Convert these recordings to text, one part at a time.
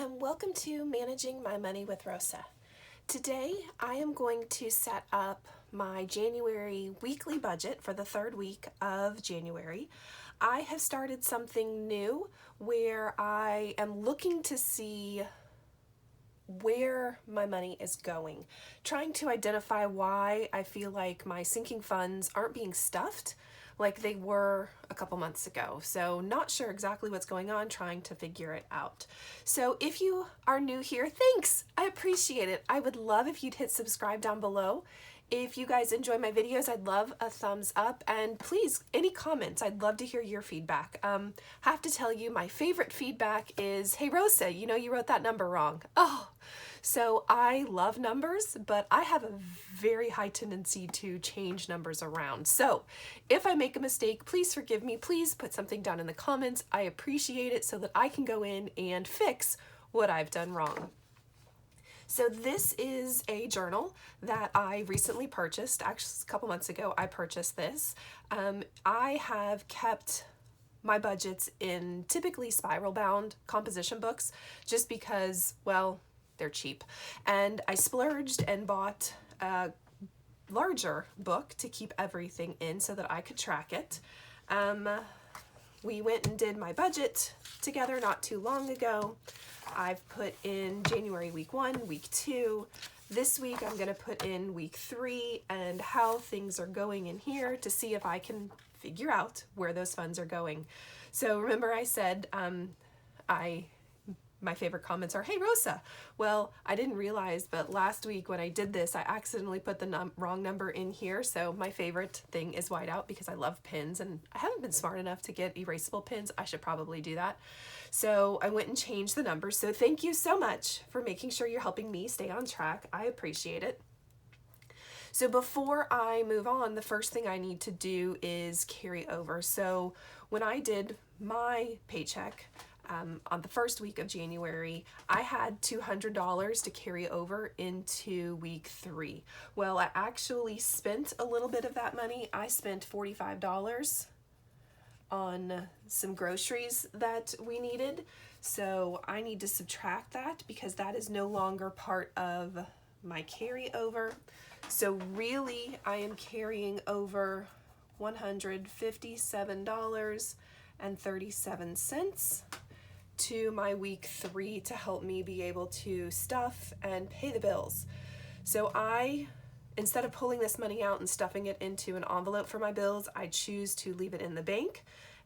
and welcome to Managing My Money with Rosa. Today I am going to set up my January weekly budget for the third week of January. I have started something new where I am looking to see where my money is going, trying to identify why I feel like my sinking funds aren't being stuffed like they were a couple months ago. So not sure exactly what's going on, trying to figure it out. So if you are new here, thanks. I appreciate it. I would love if you'd hit subscribe down below. If you guys enjoy my videos, I'd love a thumbs up, and please, any comments, I'd love to hear your feedback. Have to tell you, my favorite feedback is, hey Rosa, you know you wrote that number wrong. Oh, so I love numbers, but I have a very high tendency to change numbers around. So if I make a mistake, please forgive me. Please put something down in the comments. I appreciate it so that I can go in and fix what I've done wrong. So this is a journal that I recently purchased. Actually, a couple months ago, I purchased this. I have kept my budgets in typically spiral bound composition books just because, well, they're cheap. And I splurged and bought a larger book to keep everything in so that I could track it. We went and did my budget together not too long ago. I've put in January week 1, week 2. This week I'm going to put in week 3 and how things are going in here to see if I can figure out where those funds are going. So remember I said my favorite comments are, hey Rosa. Well, I didn't realize, but last week when I did this, I accidentally put the wrong number in here. So my favorite thing is whiteout because I love pins and I haven't been smart enough to get erasable pins. I should probably do that. So I went and changed the numbers. So thank you so much for making sure you're helping me stay on track. I appreciate it. So before I move on, the first thing I need to do is carry over. So when I did my paycheck, on the first week of January, I had $200 to carry over into week 3. Well, I actually spent a little bit of that money. I spent $45 on some groceries that we needed. So I need to subtract that because that is no longer part of my carryover. So really, I am carrying over $157.37 to my week 3 to help me be able to stuff and pay the bills. So instead of pulling this money out and stuffing it into an envelope for my bills, I choose to leave it in the bank,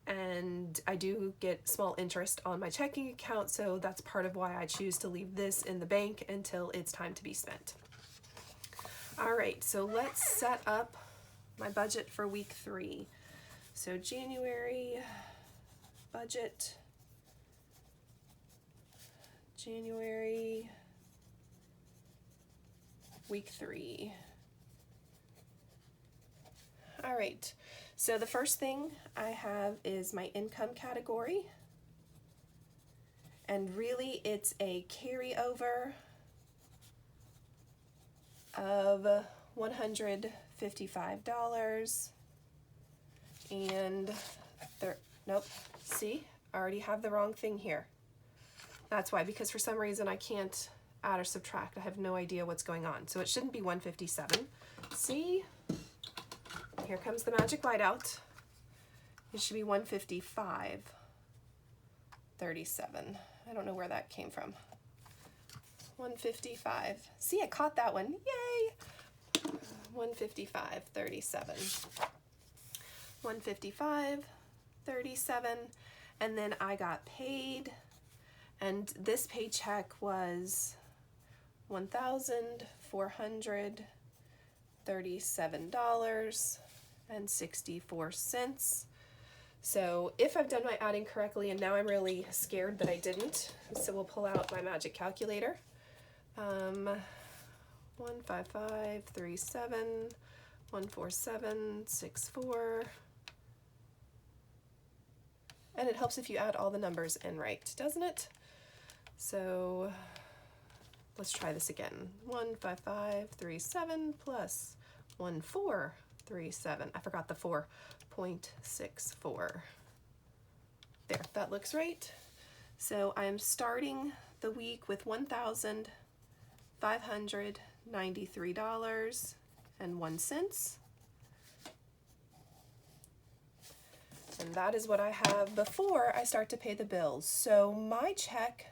and I do get small interest on my checking account, so that's part of why I choose to leave this in the bank until it's time to be spent. All right, so let's set up my budget for week 3. So January budget. January, week 3. All right, so the first thing I have is my income category. And really it's a carryover of $155 and nope, see, I already have the wrong thing here. That's why, because for some reason I can't add or subtract. I have no idea what's going on. So it shouldn't be 157. See? Here comes the magic whiteout. It should be 155.37. I don't know where that came from. 155. See, I caught that one. Yay! 155.37. 155.37. And then I got paid. And this paycheck was $1,437.64. So if I've done my adding correctly, and now I'm really scared that I didn't, so we'll pull out my magic calculator. 155.37, 147.64. And it helps if you add all the numbers in right, doesn't it? So let's try this again. 155.37 plus 1437. I forgot the 4.64. There, that looks right. So I'm starting the week with $1,593.01. And that is what I have before I start to pay the bills. So my check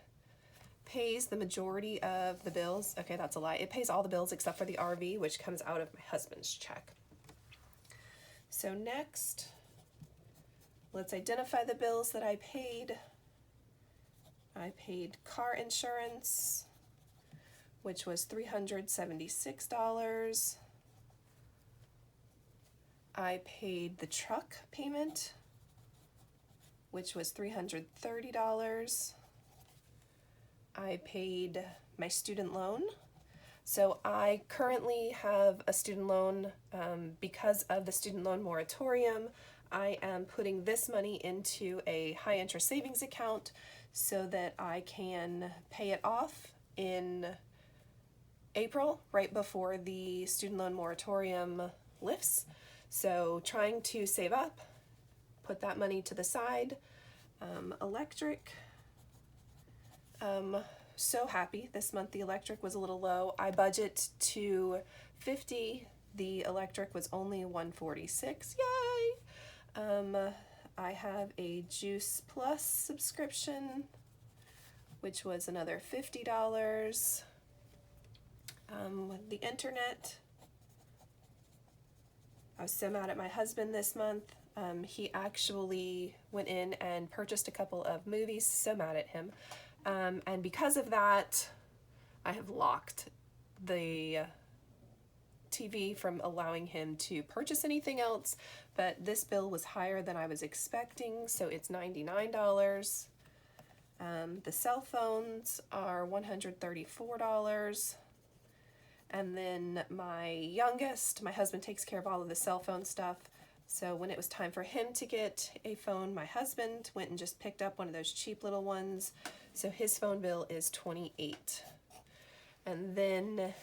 pays the majority of the bills. Okay, that's a lie. It pays all the bills except for the RV, which comes out of my husband's check. So next, let's identify the bills that I paid. I paid car insurance, which was $376. I paid the truck payment, which was $330. I paid my student loan. So I currently have a student loan. Because of the student loan moratorium, I am putting this money into a high interest savings account so that I can pay it off in April, right before the student loan moratorium lifts. So trying to save up, put that money to the side. Electric, so happy this month the electric was a little low. I budget to $50, the electric was only $146, yay! I have a Juice Plus subscription, which was another $50. The internet, I was so mad at my husband this month. He actually went in and purchased a couple of movies, so mad at him. And because of that, I have locked the TV from allowing him to purchase anything else, but this bill was higher than I was expecting, so it's $99. The cell phones are $134. And then my youngest, my husband takes care of all of the cell phone stuff. So when it was time for him to get a phone, my husband went and just picked up one of those cheap little ones. So his phone bill is $28. And then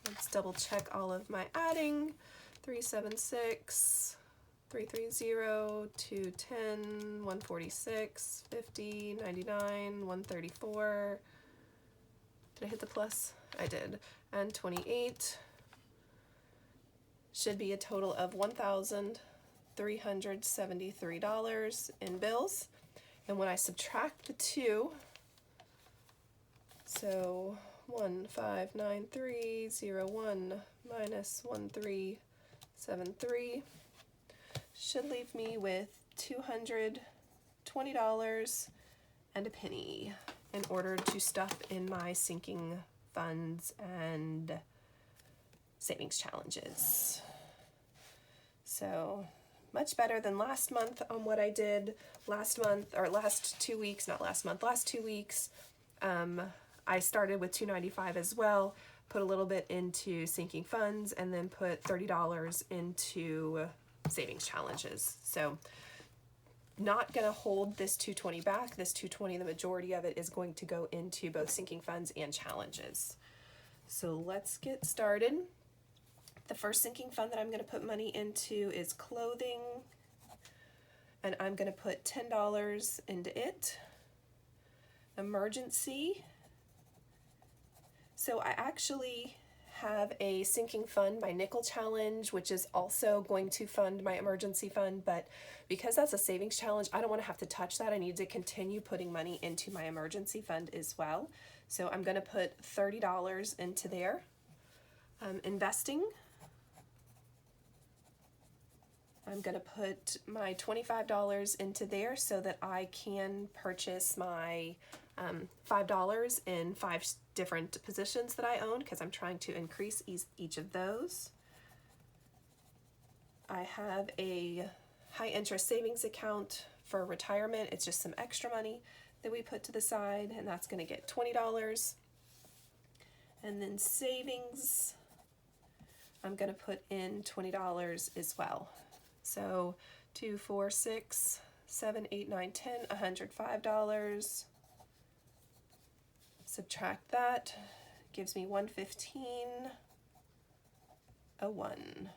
let's double check all of my adding. 376, 330, 210, 146, 50, 99, 134. Did I hit the plus? I did. And 28 should be a total of $1,373 in bills. And when I subtract the two, so 159301 minus 1373 should leave me with $220 and a penny in order to stuff in my sinking funds and savings challenges. So much better than last month on what I did last month, or last 2 weeks, not last month, last 2 weeks. I started with $295 as well, put a little bit into sinking funds, and then put $30 into savings challenges. So not going to hold this $220 back. This $220, the majority of it is going to go into both sinking funds and challenges. So let's get started. The first sinking fund that I'm going to put money into is clothing, and I'm going to put $10 into it. Emergency. So I actually have a sinking fund, my nickel challenge, which is also going to fund my emergency fund, but because that's a savings challenge, I don't want to have to touch that. I need to continue putting money into my emergency fund as well. So I'm going to put $30 into there. Investing, I'm going to put my $25 into there so that I can purchase my $5 in 5 different positions that I own, because I'm trying to increase each of those. I have a high interest savings account for retirement. It's just some extra money that we put to the side, and that's going to get $20. And then savings, I'm going to put in $20 as well. So 2, 4, 6, 7, 8, 9, 10, $105. Subtract that, gives me $115.01.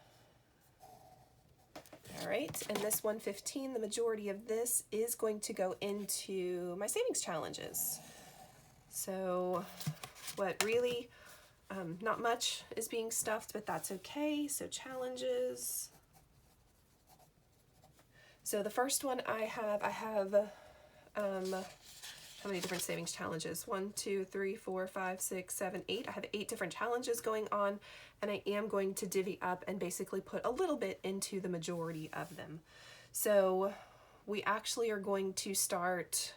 All right, and this $115, the majority of this is going to go into my savings challenges. So what really, not much is being stuffed, but that's okay. So challenges. So the first one I have how many different savings challenges? 1, 2, 3, 4, 5, 6, 7, 8. I have 8 different challenges going on, and I am going to divvy up and basically put a little bit into the majority of them. So we actually are going to start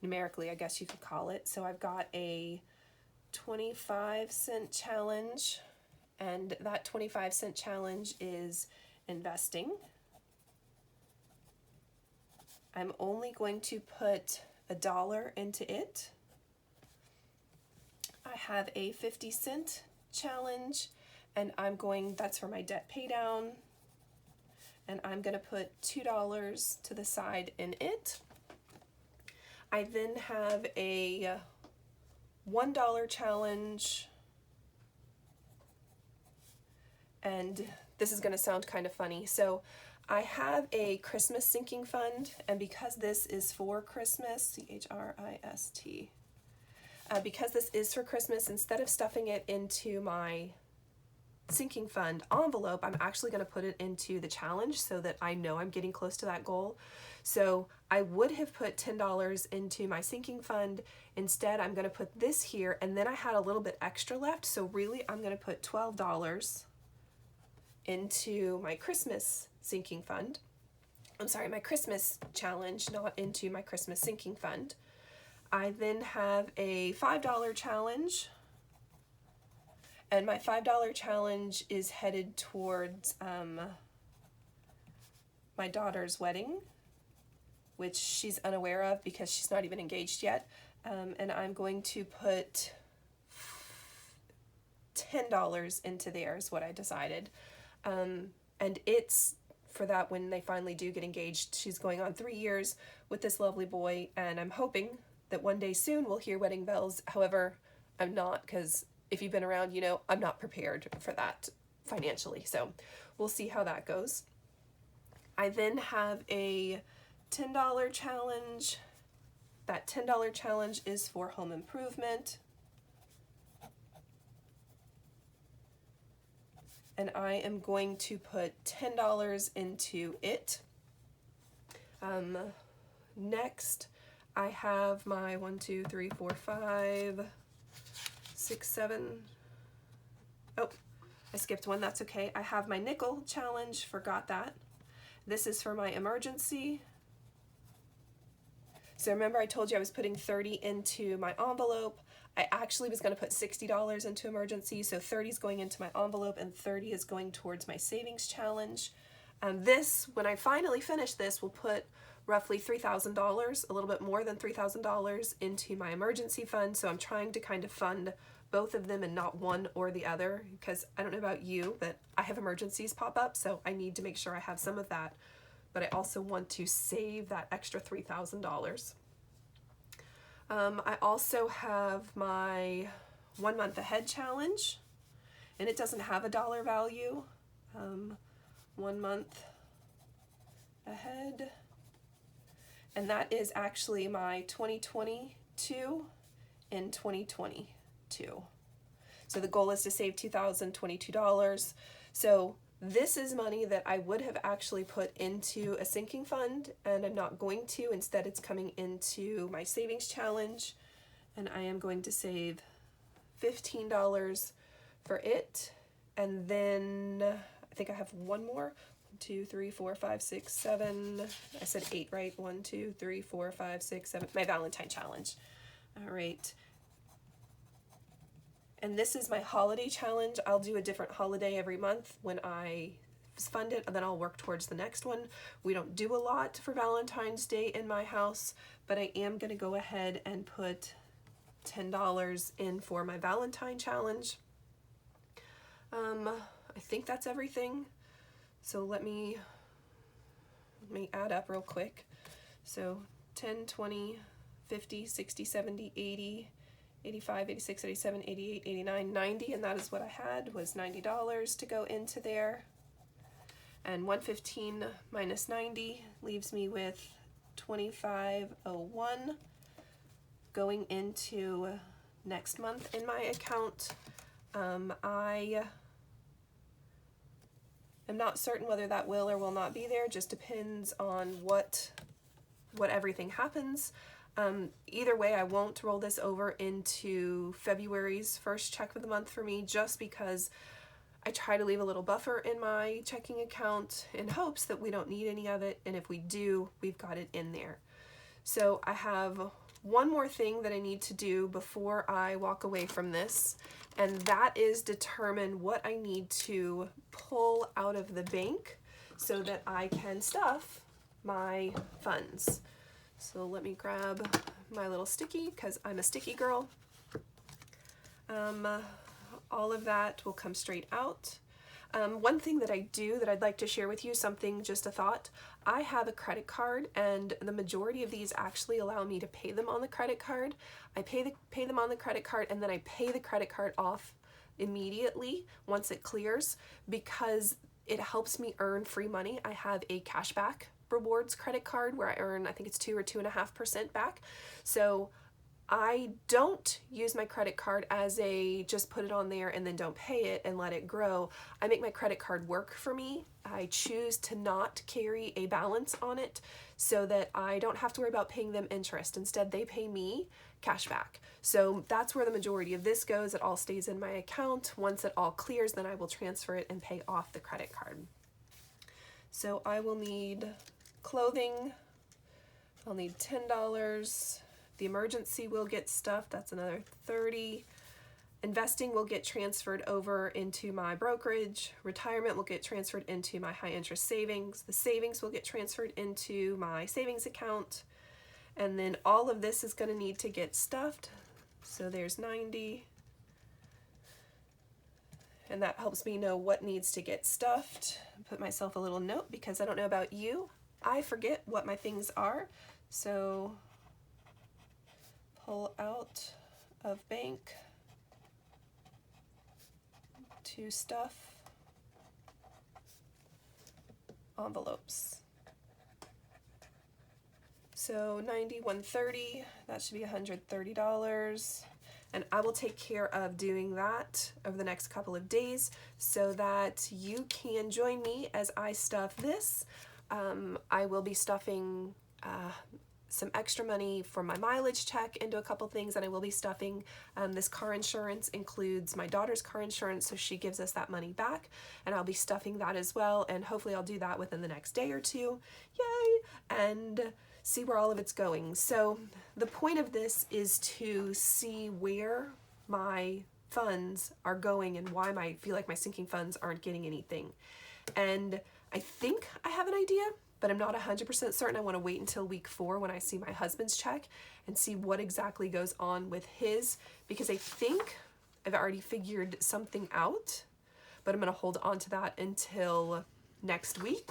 numerically, I guess you could call it. So I've got a 25-cent challenge, and that 25-cent challenge is investing. I'm only going to put $1 into it. I have a 50-cent challenge, and that's for my debt pay down, and I'm going to put $2 to the side in it. I then have a $1 challenge, and this is going to sound kind of funny. So I have a Christmas sinking fund, and because this is for Christmas, C-H-R-I-S-T, because this is for Christmas, instead of stuffing it into my sinking fund envelope, I'm actually going to put it into the challenge so that I know I'm getting close to that goal. So I would have put $10 into my sinking fund. Instead, I'm going to put this here, and then I had a little bit extra left, so really I'm going to put $12 into my Christmas sinking fund. I'm sorry, my Christmas challenge, not into my Christmas sinking fund. I then have a $5 challenge, and my $5 challenge is headed towards my daughter's wedding, which she's unaware of because she's not even engaged yet. And I'm going to put $10 into there is what I decided. And it's for that when they finally do get engaged. She's going on 3 years with this lovely boy, and I'm hoping that one day soon we'll hear wedding bells. However, I'm not, because if you've been around, you know I'm not prepared for that financially. So we'll see how that goes. I then have a $10 challenge. That $10 challenge is for home improvement. And I am going to put $10 into it. Next, I have my 1, 2, 3, 4, 5, 6, 7. Oh, I skipped one, that's okay. I have my nickel challenge, forgot that. This is for my emergency. So remember I told you I was putting 30 into my envelope. I actually was going to put $60 into emergency, so 30 is going into my envelope and 30 is going towards my savings challenge. This, when I finally finish this, will put roughly $3,000, a little bit more than $3,000 into my emergency fund. So I'm trying to kind of fund both of them and not one or the other, because I don't know about you, but I have emergencies pop up, so I need to make sure I have some of that. But I also want to save that extra $3,000. I also have my 1 month ahead challenge, and it doesn't have a dollar value. 1 month ahead, and that is actually my 2022 and 2022. So the goal is to save $2,022. So this is money that I would have actually put into a sinking fund, and I'm not going to. Instead, it's coming into my savings challenge, and I am going to save $15 for it. And then I think I have one more. 1, 2, 3, 4, 5, 6, 7. I said 8, right? 1, 2, 3, 4, 5, 6, 7. My Valentine challenge. All right. And this is my holiday challenge. I'll do a different holiday every month when I fund it, and then I'll work towards the next one. We don't do a lot for Valentine's Day in my house, but I am going to go ahead and put $10 in for my Valentine challenge. I think that's everything. So let me add up real quick. So 10, 20, 50, 60, 70, 80, 85, 86, 87, 88, 89, 90, and that is what I had, was $90 to go into there. And 115 minus 90 leaves me with $25.01. going into next month in my account. I am not certain whether that will or will not be there. Just depends on what everything happens. Either way, I won't roll this over into February's first check of the month for me, just because I try to leave a little buffer in my checking account in hopes that we don't need any of it, and if we do, we've got it in there. So I have one more thing that I need to do before I walk away from this, and that is determine what I need to pull out of the bank so that I can stuff my funds. So let me grab my little sticky, because I'm a sticky girl. All of that will come straight out. One thing that I do that I'd like to share with you, just a thought. I have a credit card, and the majority of these actually allow me to pay them on the credit card. I pay them on the credit card, and then I pay the credit card off immediately once it clears, because it helps me earn free money. I have a cashback rewards credit card where I earn, I think it's 2 or 2.5% back. So I don't use my credit card as a just put it on there and then don't pay it and let it grow. I make my credit card work for me. I choose to not carry a balance on it so that I don't have to worry about paying them interest. Instead, they pay me cash back. So that's where the majority of this goes. It all stays in my account. Once it all clears, then I will transfer it and pay off the credit card. So I will need clothing. I'll need $10. The emergency will get stuff, that's another $30. Investing will get transferred over into my brokerage. Retirement will get transferred into my high interest savings. The savings will get transferred into my savings account. And then all of this is going to need to get stuffed. So there's 90. And that helps me know what needs to get stuffed. Put myself a little note, because I don't know about you, I forget what my things are. So pull out of bank to stuff envelopes. So 90, 130, that should be $130. And I will take care of doing that over the next couple of days so that you can join me as I stuff this. I will be stuffing some extra money for my mileage check into a couple things, and I will be stuffing this car insurance includes my daughter's car insurance, so she gives us that money back, and I'll be stuffing that as well, and hopefully I'll do that within the next day or two. Yay! And see where all of it's going. So the point of this is to see where my funds are going and why I feel like my sinking funds aren't getting anything. And I think I have an idea, but I'm not 100% certain. I want to wait until week 4 when I see my husband's check and see what exactly goes on with his, because I think I've already figured something out, but I'm going to hold on to that until next week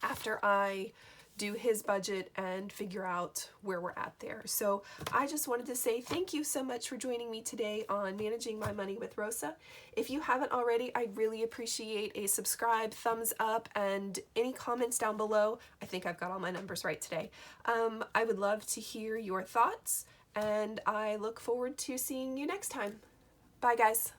after I do his budget and figure out where we're at there. So I just wanted to say thank you so much for joining me today on Managing My Money with Rosa. If you haven't already, I'd really appreciate a subscribe, thumbs up, and any comments down below. I think I've got all my numbers right today. I would love to hear your thoughts, and I look forward to seeing you next time. Bye, guys.